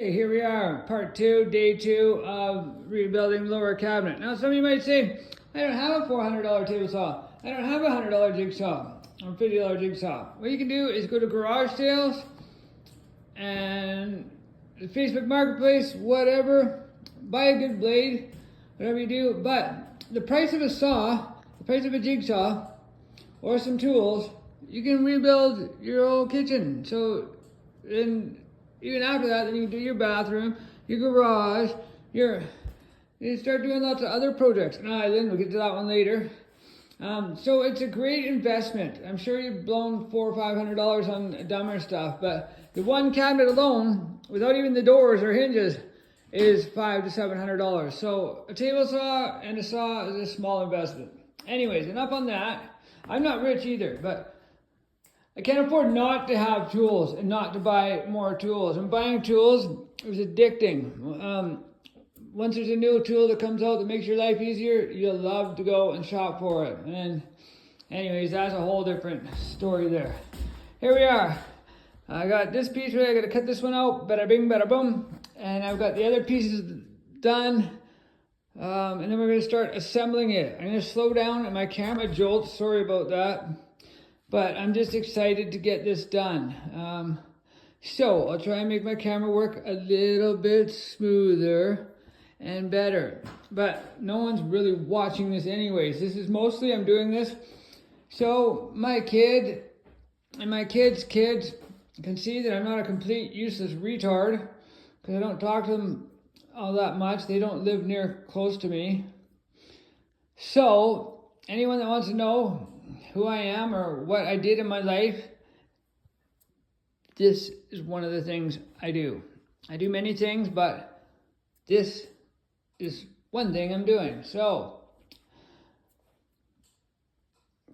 Hey, here we are, part two, day two of rebuilding lower cabinet. Now, some of you might say, I don't have a $400 table saw. I don't have a $100 jigsaw or $50 jigsaw. What you can do is go to garage sales and the Facebook Marketplace, whatever, buy a good blade, whatever you do. But the price of a saw, the price of a jigsaw, or some tools, you can rebuild your old kitchen. So, even after that, then you can do your bathroom, your garage, you start doing lots of other projects. An island, we'll get to that one later. So it's a great investment. I'm sure you've blown $400 or $500 on dumber stuff, but the one cabinet alone, without even the doors or hinges, is $500 to $700. So a table saw and a saw is a small investment. Anyways, enough on that. I'm not rich either, but I can't afford not to have tools and not to buy more tools. And buying tools is addicting. Once there's a new tool that comes out that makes your life easier, you'll love to go and shop for it. And anyways, that's a whole different story there. Here we are. I got this piece where I got to cut this one out. Bada bing, bada boom. And I've got the other pieces done. And then we're going to start assembling it. I'm going to slow down and my camera jolts. Sorry about that. But I'm just excited to get this done. So I'll try and make my camera work a little bit smoother and better. But no one's really watching this anyways. This is mostly, I'm doing this so my kid and my kids' kids can see that I'm not a complete useless retard, because I don't talk to them all that much. They don't live near close to me. So anyone that wants to know who I am or what I did in my life, this is one of the things I do. I do many things, but this is one thing I'm doing. So,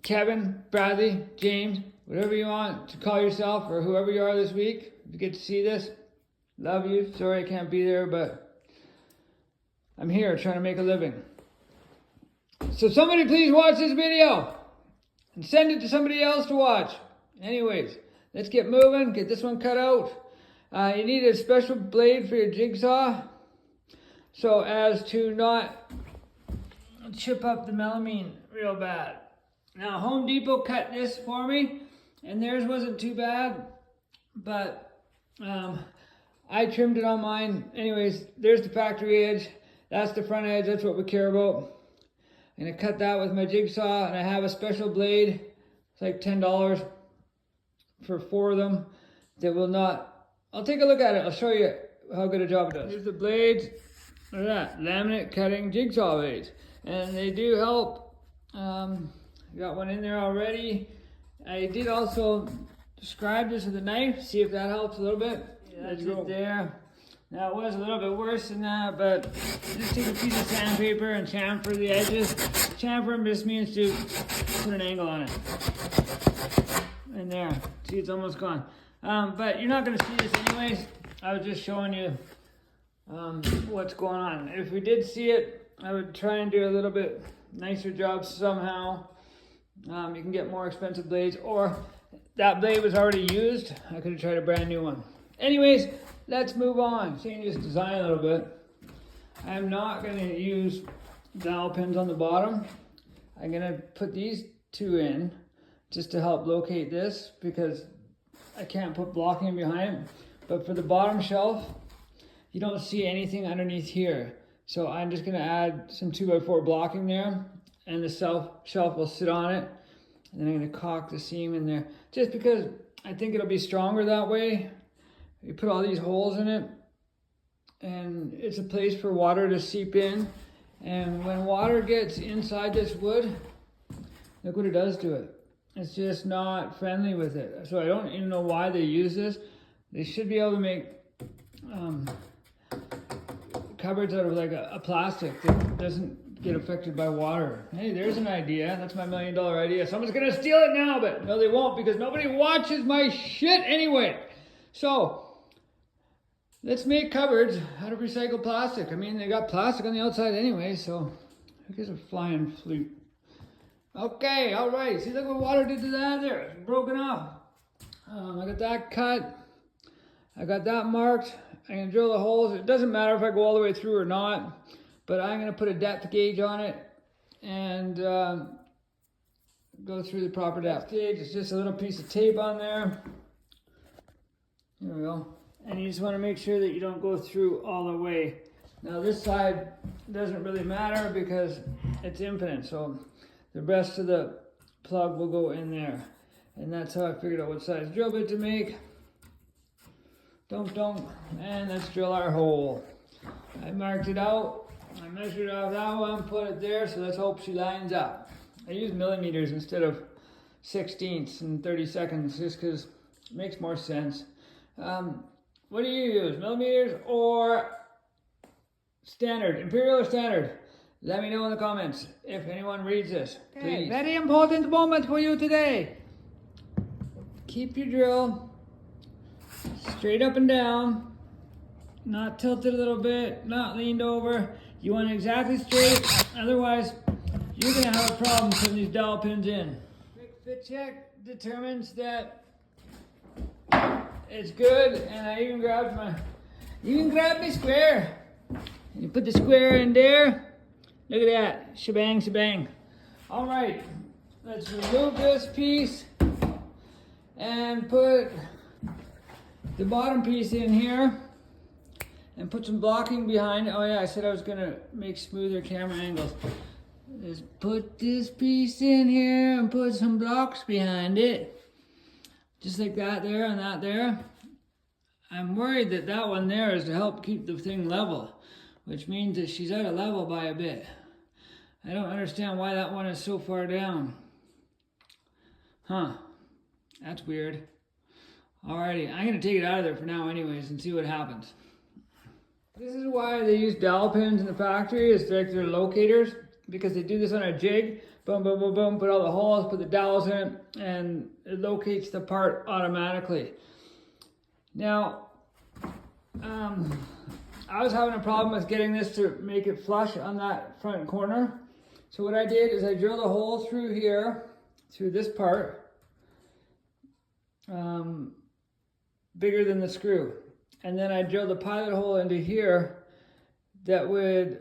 Kevin, Bradley, James, whatever you want to call yourself or whoever you are this week, if you get to see this, love you. Sorry I can't be there, but I'm here trying to make a living. So somebody please watch this video and send it to somebody else to watch. Anyways, let's get moving, get this one cut out. You need a special blade for your jigsaw so as to not chip up the melamine real bad. Now, Home Depot cut this for me, and theirs wasn't too bad, but I trimmed it on mine. Anyways, there's the factory edge. That's the front edge. That's what we care about. I'm going to cut that with my jigsaw, and I have a special blade. It's like $10 for 4 of them that will not... I'll take a look at it. I'll show you how good a job it does. Here's the blades. Look at that. Laminate cutting jigsaw blades. And they do help. Got one in there already. I did also describe this with a knife. See if that helps a little bit. Yeah, that's it there. Now it was a little bit worse than that, but just take a piece of sandpaper and chamfer the edges. Chamfer them just means to put an angle on it. And there, see, it's almost gone. But you're not gonna see this anyways. I was just showing you what's going on. If we did see it, I would try and do a little bit nicer job somehow. You can get more expensive blades, or that blade was already used. I could have tried a brand new one. Anyways, let's move on. Change this design a little bit. I'm not going to use dowel pins on the bottom. I'm going to put these 2 in just to help locate this, because I can't put blocking behind it. But for the bottom shelf, you don't see anything underneath here. So I'm just going to add some 2x4 blocking there, and the shelf will sit on it. And then I'm going to caulk the seam in there, just because I think it'll be stronger that way. You put all these holes in it, and it's a place for water to seep in. And when water gets inside this wood, look what it does to it. It's just not friendly with it. So I don't even know why they use this. They should be able to make cupboards out of like a plastic that doesn't get affected by water. Hey, there's an idea. That's my $1 million idea. Someone's gonna steal it now, but no, they won't, because nobody watches my shit anyway. So let's make cupboards out of recycled plastic. I mean, they got plastic on the outside anyway, so who gives a flying flute? Okay, all right. See, look what water did to that there. It's broken off. I got that cut. I got that marked. I'm gonna drill the holes. It doesn't matter if I go all the way through or not, but I'm gonna put a depth gauge on it and go through the proper depth gauge. It's just a little piece of tape on there. There we go. And you just want to make sure that you don't go through all the way. Now this side doesn't really matter because it's infinite, so the rest of the plug will go in there. And that's how I figured out what size drill bit to make. Dunk, and let's drill our hole. I marked it out, I measured off that one, put it there, so let's hope she lines up. I use millimeters instead of 16ths and 30 seconds just because it makes more sense. What do you use, millimeters or standard, imperial or standard? Let me know in the comments if anyone reads this, please. Okay, very important moment for you today. Keep your drill straight up and down, not tilted a little bit, not leaned over. You want it exactly straight, otherwise you're gonna have a problem putting these dowel pins in. Quick fit check determines that it's good, and I even grabbed my square. You put the square in there. Look at that, shebang. All right, let's remove this piece and put the bottom piece in here and put some blocking behind it. Oh yeah, I said I was gonna make smoother camera angles. Just put this piece in here and put some blocks behind it. Just like that there and that there. I'm worried that that one there is to help keep the thing level, which means that she's out of level by a bit. I don't understand why that one is so far down. Huh, that's weird. Alrighty, I'm gonna take it out of there for now anyways and see what happens. This is why they use dowel pins in the factory, it's like they're locators, because they do this on a jig. Boom, boom, boom, boom, put all the holes, put the dowels in it, and it locates the part automatically. Now, I was having a problem with getting this to make it flush on that front corner. So what I did is I drilled a hole through here, through this part, bigger than the screw. And then I drilled a pilot hole into here that would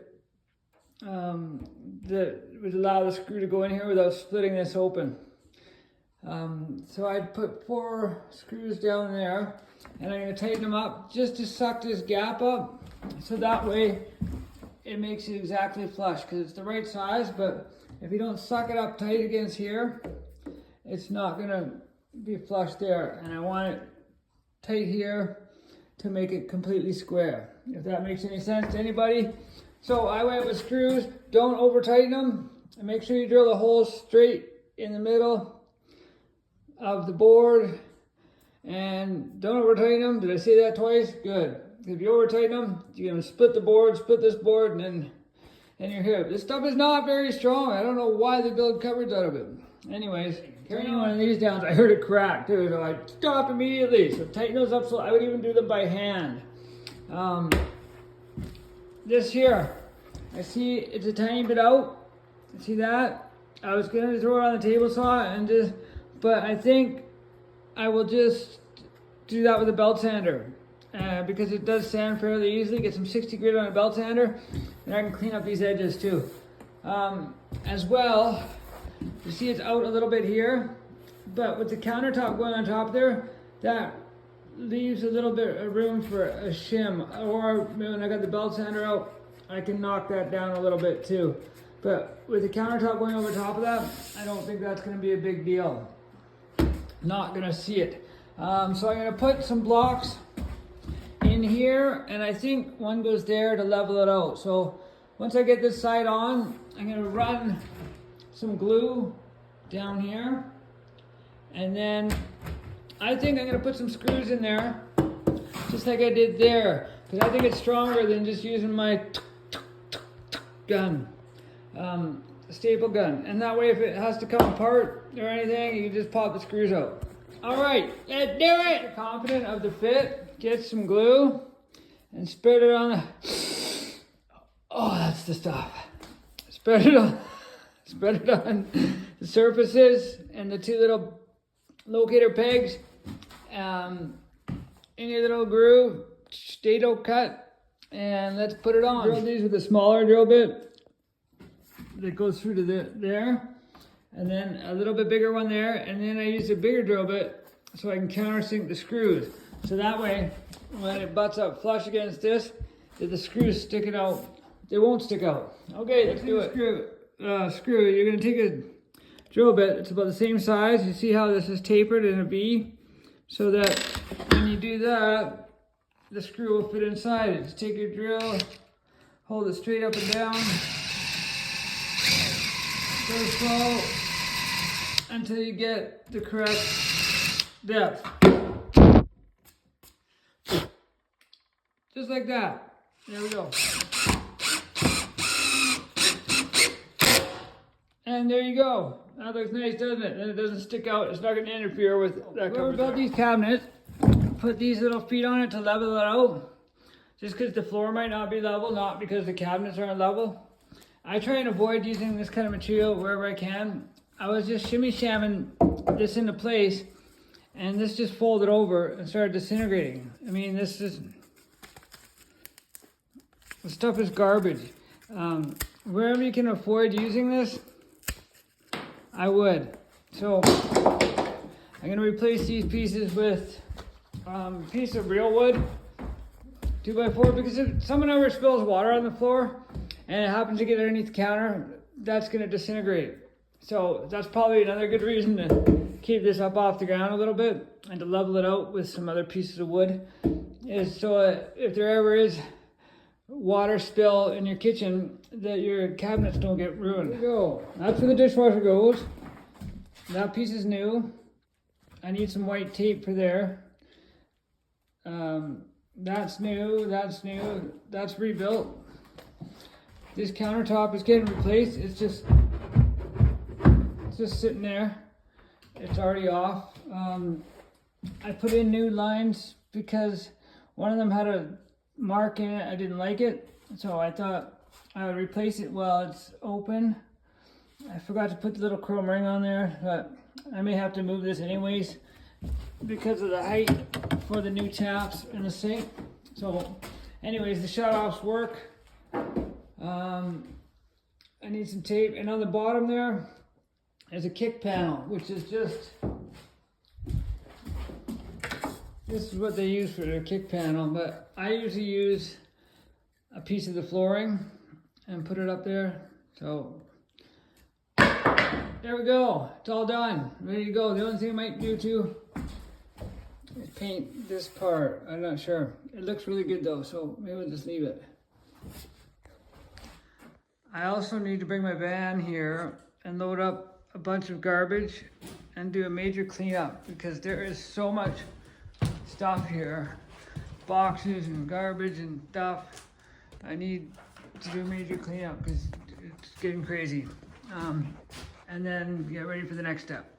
allow the screw to go in here without splitting this open. So I put 4 screws down there, and I'm going to tighten them up just to suck this gap up, so that way it makes it exactly flush, because it's the right size, but if you don't suck it up tight against here, it's not going to be flush there, and I want it tight here to make it completely square, if that makes any sense to anybody. So I went with screws. Don't over tighten them, and make sure you drill the holes straight in the middle of the board, and don't over tighten them. Did I say that twice? Good. If you over tighten them, you're gonna split the board, split this board, and you're here. This stuff is not very strong. I don't know why they build cupboards out of it. Anyways, carrying one of these down, I heard it crack too, so I stopped immediately. So tighten those up. So I would even do them by hand. This here, I see it's a tiny bit out. See that? I was gonna throw it on the table saw and just, but I think I will just do that with a belt sander, because it does sand fairly easily. Get some 60 grit on a belt sander, and I can clean up these edges too. As well, you see it's out a little bit here, but with the countertop going on top there, that leaves a little bit of room for a shim, or when I got the belt sander out, I can knock that down a little bit too. But with the countertop going over top of that, I don't think that's going to be a big deal. Not going to see it. So I'm going to put some blocks in here, and I think one goes there to level it out. So once I get this side on, I'm going to run some glue down here, and then I think I'm going to put some screws in there, just like I did there, because I think it's stronger than just using my gun, staple gun. And that way, if it has to come apart or anything, you can just pop the screws out. All right, let's do it. If you're confident of the fit, get some glue and spread it on the, oh, that's the stuff. Spread it on the surfaces and the 2 little locator pegs in your little groove. dado cut, and let's put it on. Drill these with a smaller drill bit that goes through to there, and then a little bit bigger one there, and then I use a bigger drill bit so I can countersink the screws. So that way, when it butts up flush against this, if the screws stick it out, they won't stick out. Okay, let's do it. Screw, you're gonna take a drill bit, it's about the same size. You see how this is tapered in a V? So that when you do that, the screw will fit inside it. Just take your drill, hold it straight up and down, go slow until you get the correct depth. Just like that. There we go. And there you go. That looks nice, doesn't it? Then it doesn't stick out. It's not going to interfere with that. Whoever built these cabinets, put these little feet on it to level it out. Just because the floor might not be level, not because the cabinets aren't level. I try and avoid using this kind of material wherever I can. I was just shimmy-shamming this into place, and this just folded over and started disintegrating. I mean, the stuff is garbage. Wherever you can avoid using this, I would. So I'm gonna replace these pieces with a piece of real wood, 2x4, because if someone ever spills water on the floor and it happens to get underneath the counter, that's gonna disintegrate. So that's probably another good reason to keep this up off the ground a little bit and to level it out with some other pieces of wood, is so if there ever is water spill in your kitchen, that your cabinets don't get ruined. There you go. That's where the dishwasher goes. That piece is new. I need some white tape for there. That's new, that's new, that's rebuilt. This countertop is getting replaced. It's just sitting there. It's already off. I put in new lines because one of them had a mark in it. I didn't like it, so I thought I would replace it while it's open. I forgot to put the little chrome ring on there, but I may have to move this anyways because of the height for the new taps in the sink. So anyways, the shut-offs work. I need some tape, and on the bottom there is a kick panel, which is just, this is what they use for their kick panel, but I usually use a piece of the flooring and put it up there. So there we go. It's all done. Ready to go. The only thing I might do too is paint this part. I'm not sure. It looks really good though, so maybe we'll just leave it. I also need to bring my van here and load up a bunch of garbage and do a major cleanup because there is so much stuff here, boxes and garbage and stuff. I need to do a major cleanup because it's getting crazy. And then get ready for the next step.